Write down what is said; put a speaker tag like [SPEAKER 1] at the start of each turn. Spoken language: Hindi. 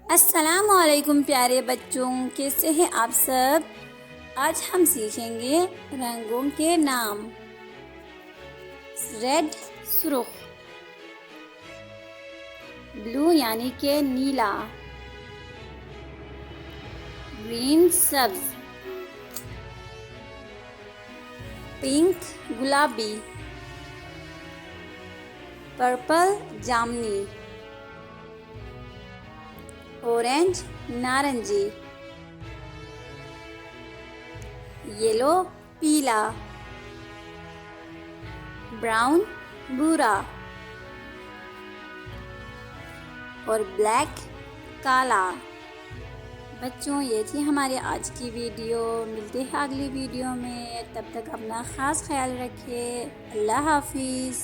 [SPEAKER 1] अस्सलामुअलैकुम प्यारे बच्चों, कैसे हैं आप सब। आज हम सीखेंगे रंगों के नाम। रेड सुर्ख, ब्लू यानी के नीला, ग्रीन सब्ज, पिंक गुलाबी, पर्पल जामुनी, ऑरेंज नारंगी, येलो पीला, ब्राउन भूरा और ब्लैक काला। बच्चों, ये थी हमारी आज की वीडियो। मिलते हैं अगली वीडियो में, तब तक अपना ख़ास ख्याल रखिए। अल्लाह हाफिज़।